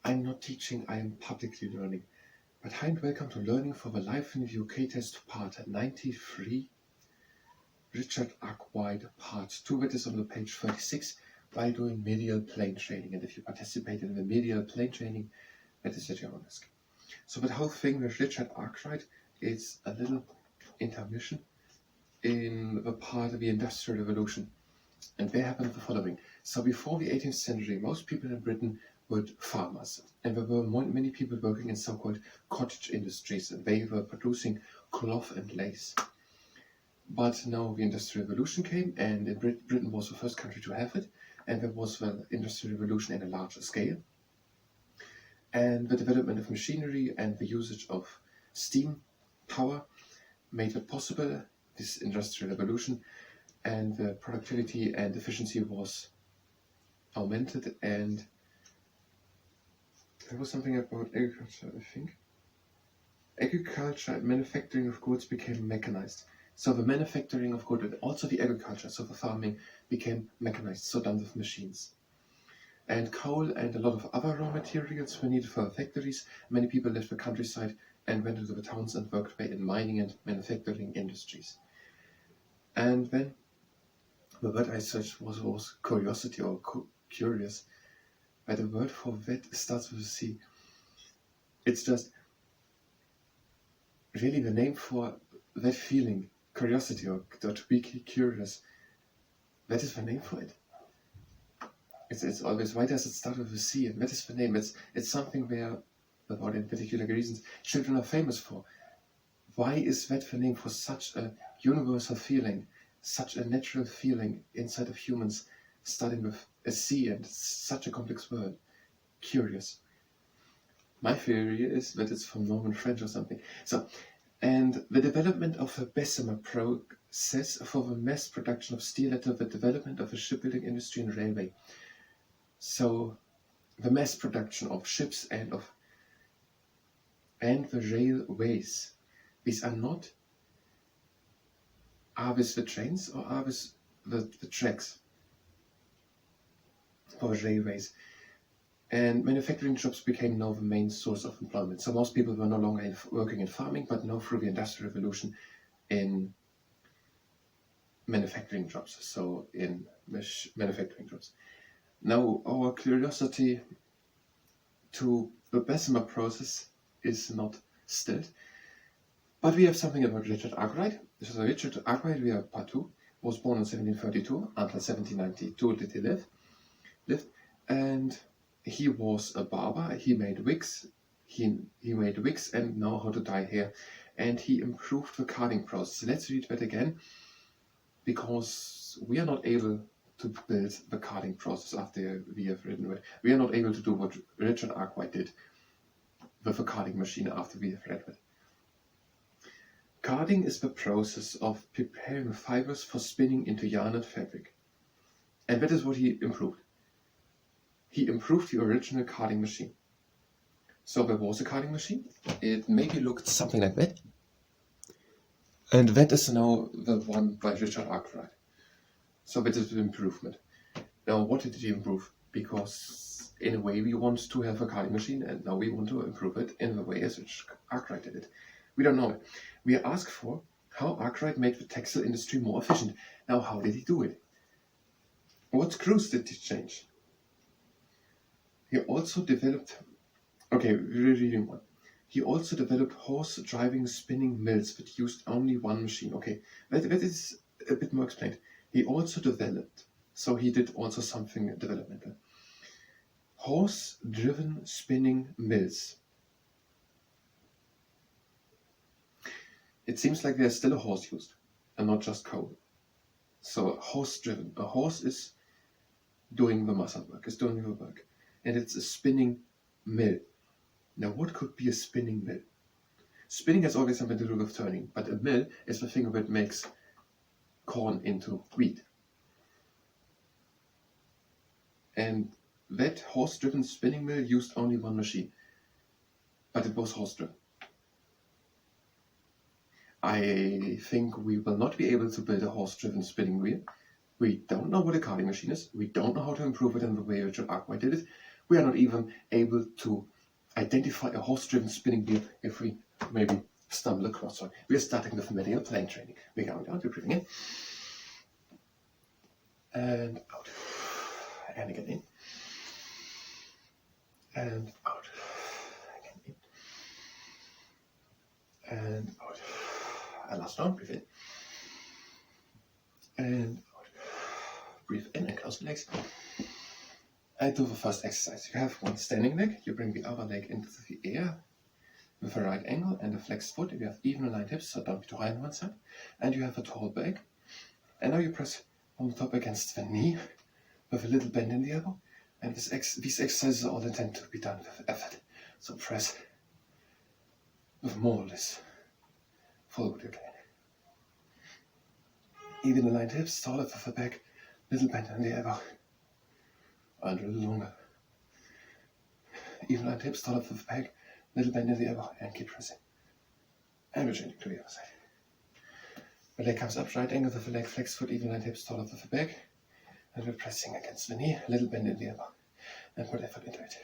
I'm not teaching, I am publicly learning. But hi and welcome to Learning for the Life in the UK test part 93, Richard Arkwright part 2, that is on the page 36, while doing medial plane training. And if you participated in the medial plane training, that is at your own risk. So the whole thing with Richard Arkwright is a little intermission in the part of the Industrial Revolution. And there happened the following. So before the 18th century, most people in Britain were farmers, and there were many people working in so-called cottage industries, and they were producing cloth and lace. But now the Industrial Revolution came, and Britain was the first country to have it, and there was the Industrial Revolution in a larger scale. And the development of machinery and the usage of steam power made it possible, this Industrial Revolution, and the productivity and efficiency was augmented, and there was something about agriculture, I think. Agriculture and manufacturing of goods became mechanized. So the manufacturing of goods and also the agriculture, so the farming, became mechanized, so done with machines. And coal and a lot of other raw materials were needed for the factories. Many people left the countryside and went into the towns and worked in mining and manufacturing industries. And then the word I searched was curiosity or curious. But the word for that starts with a C. It's just really the name for that feeling, curiosity or to be curious. That is the name for it. It's always, why does it start with a C? And that is the name. It's something where, without any particular reasons, children are famous for. Why is that the name for such a universal feeling? Such a natural feeling inside of humans, starting with a C and such a complex word. Curious. My theory is that it's from Norman French or something. So, and the development of a Bessemer process for the mass production of steel led to the development of the shipbuilding industry and railway. So, the mass production of ships and the railways. These are not. Are this the trains or are this the tracks for railways? And manufacturing jobs became now the main source of employment. So most people were no longer working in farming, but now through the Industrial Revolution in manufacturing jobs. So in manufacturing jobs. Now our curiosity to the Bessemer process is not stilled. But we have something about Richard Arkwright. So Richard Arkwright, we have part 2, was born in 1732. Until 1792 did he lived. And he was a barber. He made wigs. He made wigs and know how to dye hair. And he improved the carding process. Let's read that again, because we are not able to build the carding process after we have written it. We are not able to do what Richard Arkwright did with a carding machine after we have read it. Carding is the process of preparing fibers for spinning into yarn and fabric. And that is what he improved. He improved the original carding machine. So there was a carding machine. It maybe looked something like that. And that is now the one by Richard Arkwright. So that is the improvement. Now what did he improve? Because in a way we want to have a carding machine, and now we want to improve it in the way as Richard Arkwright did it. We don't know it. We are asked for how Arkwright made the textile industry more efficient. Now, how did he do it? What screws did he change? He also developed... Okay, we're reading one. He also developed horse-driving spinning mills that used only one machine. Okay, that is a bit more explained. He also developed, so he did also something developmental. Horse-driven spinning mills. It seems like there's still a horse used, and not just coal. So horse-driven. A horse is doing the muscle work, is doing the work. And it's a spinning mill. Now what could be a spinning mill? Spinning has always something to do with turning, but a mill is the thing that makes corn into wheat. And that horse-driven spinning mill used only one machine. But it was horse-driven. I think we will not be able to build a horse-driven spinning wheel. We don't know what a carding machine is. We don't know how to improve it in the way Richard Arkwright did it. We are not even able to identify a horse-driven spinning wheel if we maybe stumble across one. We are starting with medial plane training. We're going down, we're breathing in and out, and again in and out, again in and out. And last round, breathe in and out. Breathe in and close the legs. And do the first exercise. You have one standing leg. You bring the other leg into the air with a right angle and a flexed foot. You have even aligned hips, so don't be too high on one side. And you have a tall back. And now you press on the top against the knee with a little bend in the elbow. And these exercises are all intended to be done with effort. So press with more or less full what you can. Even aligned hips, taller with the back, little bend in the elbow. And a little longer. Even aligned hips, taller with the back, little bend in the elbow, and keep pressing. And we're changing to the other side. The leg comes up, right angle with the leg, flex foot, even aligned hips, taller with the back. And we're pressing against the knee, little bend in the elbow. And put effort into it.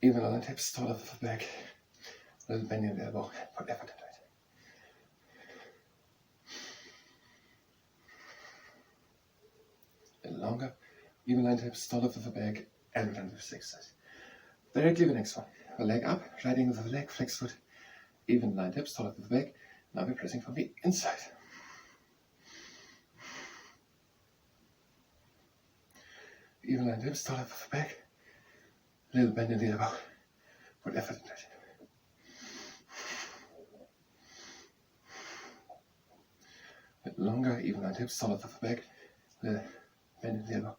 Even aligned hips, taller with the back, little bend in the elbow, and put effort into it. Longer, even aligned hips, taller with the back, and we're done with this exercise. Directly the next one. The leg up, right angle with the leg, flex foot, even aligned hips, taller with the back. Now we're pressing from the inside. Even aligned hips, taller with the back, little bend in the elbow, put effort into it. A bit longer, even aligned hips, taller with the back, little bend in the elbow,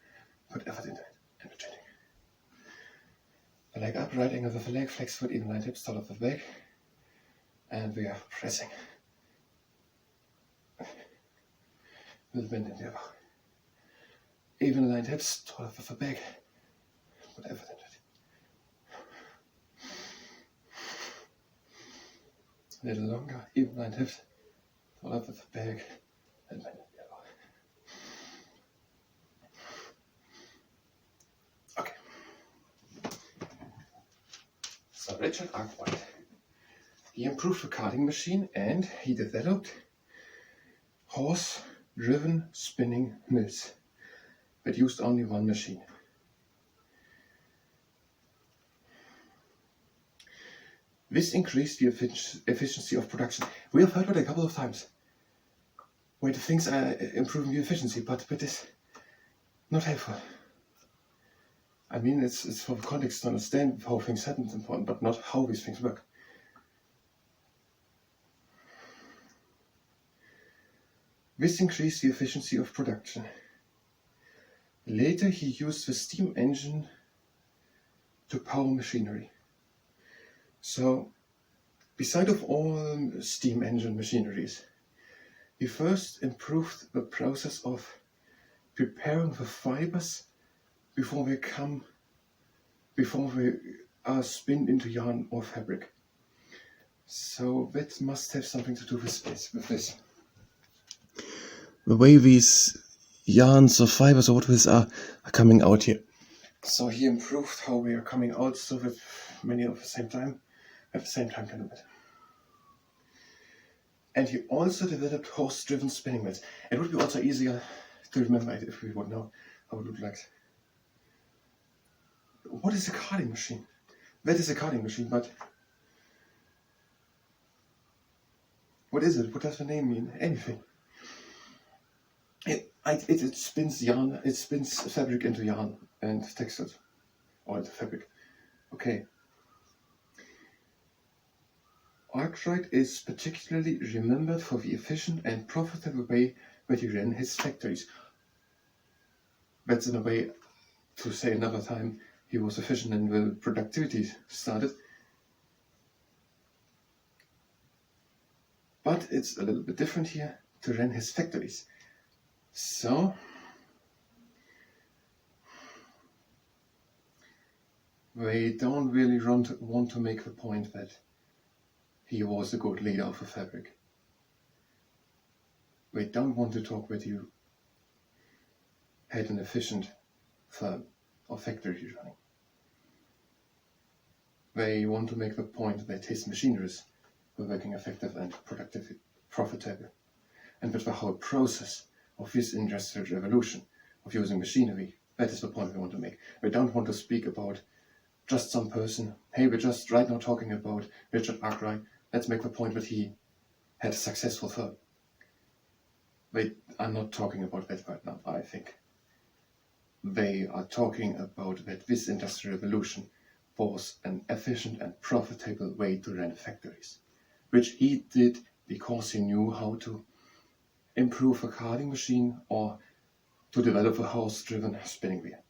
put effort into it, and we're changing. The leg up, right angle with the leg, flex foot, even aligned hips, taller with the back, and we are pressing. Little bend in the elbow. Even aligned hips, taller with the back, put effort into it. A little longer, even aligned hips, taller with the back, and bend in the elbow. So Richard Arkwright, he improved the carding machine and he developed horse-driven spinning mills that used only one machine. This increased the efficiency of production. We have heard it a couple of times, where the things are improving the efficiency, but it's not helpful. I mean, it's for the context to understand how things happen is important, but not how these things work. This increased the efficiency of production. Later he used the steam engine to power machinery. So, beside of all steam engine machineries, he first improved the process of preparing the fibers before they are spinned into yarn or fabric. So that must have something to do with this. The way these yarns or fibers or what this are coming out here. So he improved how we are coming out so that many at the same time can do it. And he also developed horse-driven spinning mills. It would be also easier to remember it if we would know how it looked like. What is a carding machine? That is a carding machine, but what is it? What does the name mean? Anything. It spins yarn, it spins fabric into yarn and textiles, or into fabric. Okay. Arkwright is particularly remembered for the efficient and profitable way that he ran his factories. That's in a way to say another time he was efficient and the productivity started. But it's a little bit different here to run his factories. So, they don't really want to make the point that he was a good leader of a fabric. They don't want to talk with you had an efficient firm or factory running. They want to make the point that his machineries were working effective and profitable, and that the whole process of this industrial revolution of using machinery, that is the point we want to make. We don't want to speak about just some person. Hey, we're just right now talking about Richard Arkwright. Let's make the point that he had a successful firm. They are not talking about that right now, I think. They are talking about that this industrial revolution was an efficient and profitable way to run factories, which he did because he knew how to improve a carding machine or to develop a horse-driven spinning wheel.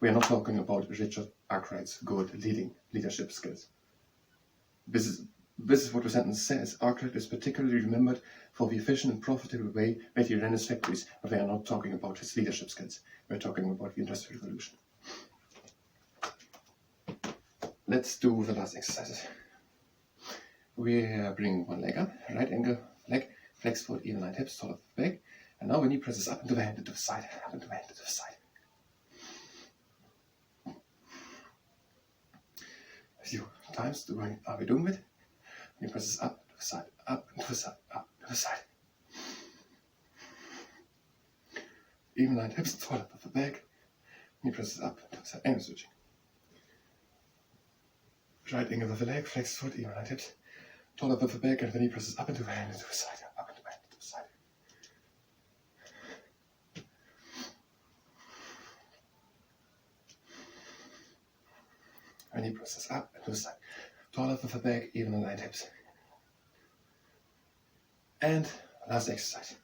We are not talking about Richard Arkwright's good leadership skills. This is what the sentence says. Arkwright is particularly remembered for the efficient and profitable way that he ran his factories, but we are not talking about his leadership skills. We're talking about the Industrial Revolution. Let's do the last exercises. We are bringing one leg up, right angle leg, flex foot, even line hips, taller back, and now the knee presses up into the hand, into the side, up into the hand, into the side. A few times are we doing it? Knee presses up to the side, up into the side, up to the side. Even line hips, taller of the back, knee presses up into the side, and switching. Right angle of the leg, flex foot, even line hips, taller of the back, and the knee presses up into the hand, into the side, up into the hand, into the side. And knee presses up into the side, taller of the back, even aligned hips. And last exercise,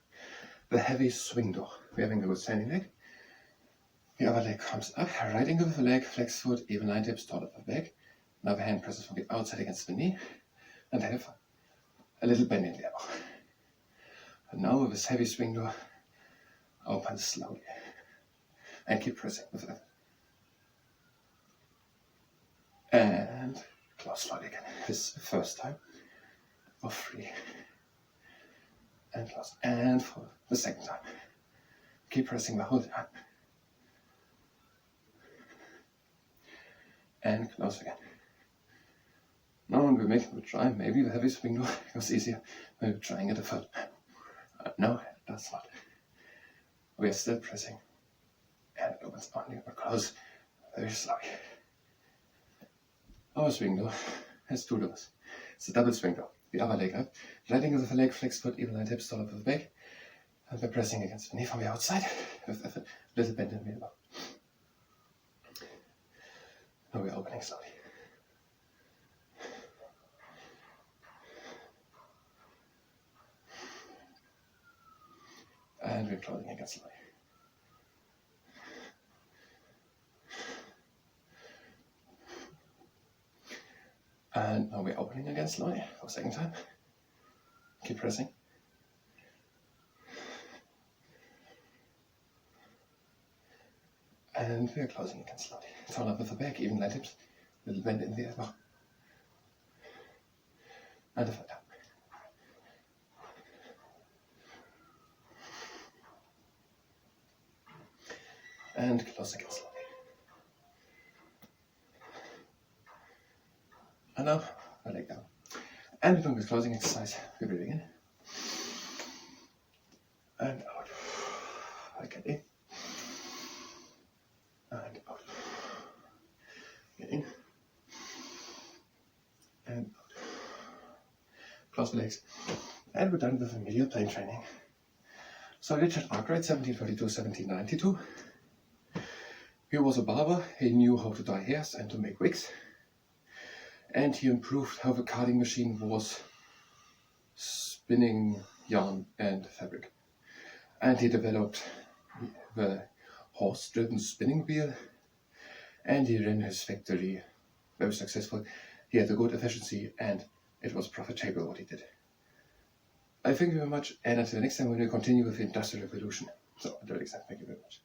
the heavy swing door. We're having a good standing leg. The other leg comes up, right angle of the leg, flex foot, even line hips, taller of the back. Now the hand presses from the outside against the knee and have a little bend in the elbow. And now with this heavy swing door, open slowly and keep pressing with that. And close slowly again. This is the first time for 3. And close. And for the second time. Keep pressing the whole time. And close again. Now when we're making the try, maybe the heavy swing door goes easier when we're trying it a third time. No, it does not. We are still pressing. And it opens only but close very slowly. Our swing door has 2 doors. It's a double swing door. The other leg up, right angle of the leg, flex foot, even line hips, taller of the back. And we're pressing against the knee from the outside with a little bend in the elbow. Now we're opening slowly. And we're closing again slowly. And now we're opening again slowly for the second time. Keep pressing. And we're closing again slowly. Turn up with the back, even line hips, little bend in the elbow. And a third time. And close again slowly. And now, I leg down. And we're doing this closing exercise. We're breathing in. And out. Again in. And out. Again in. And out. Close the legs. And we're done with the medial plane training. So Richard Arkwright, 1732-1792. He was a barber. He knew how to dye hairs and to make wigs. And he improved how the carding machine was spinning yarn and fabric. And he developed the horse-driven spinning wheel. And he ran his factory very successful. He had a good efficiency and it was profitable what he did. I thank you very much, and until next time we will continue with the Industrial Revolution. So until next time, thank you very much.